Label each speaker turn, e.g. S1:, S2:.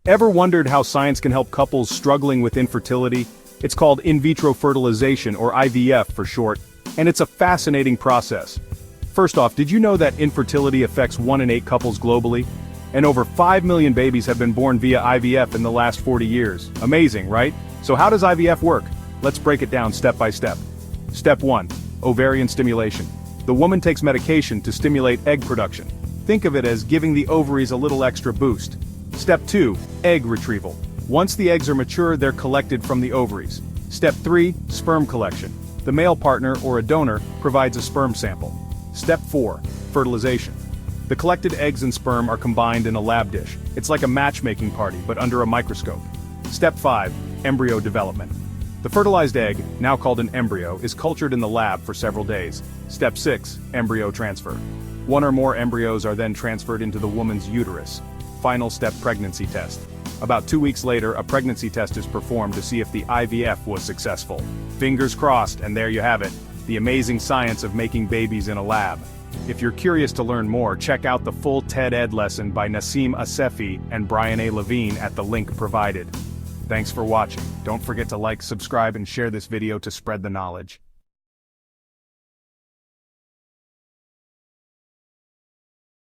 S1: Ever wondered how science can help couples struggling with infertility? It's called in vitro fertilization, or IVF for short, and it's a fascinating process. First off, did you know that infertility affects 1 in 8 couples globally? And over 5 million babies have been born via IVF in the last 40 years. Amazing, right? So how does IVF work? Let's break it down step by step. Step 1. Ovarian stimulation. The woman takes medication to stimulate egg production. Think of it as giving the ovaries a little extra boost. Step 2. Egg retrieval. Once the eggs are mature, they're collected from the ovaries. Step 3. Sperm collection. The male partner or a donor provides a sperm sample. Step 4. Fertilization. The collected eggs and sperm are combined in a lab dish. It's like a matchmaking party, but under a microscope. Step 5. Embryo development. The fertilized egg, now called an embryo, is cultured in the lab for several days. Step 6. Embryo transfer. 1 or more embryos are then transferred into the woman's uterus. Final step: pregnancy test. About 2 weeks later, a pregnancy test is performed to see if the IVF was successful. Fingers crossed, and there you have it, the amazing science of making babies in a lab. If you're curious to learn more, check out the full TED Ed lesson by Nassim Assefi and Brian A. Levine at the link provided. Thanks for watching. Don't forget to like, subscribe, and share this video to spread the knowledge.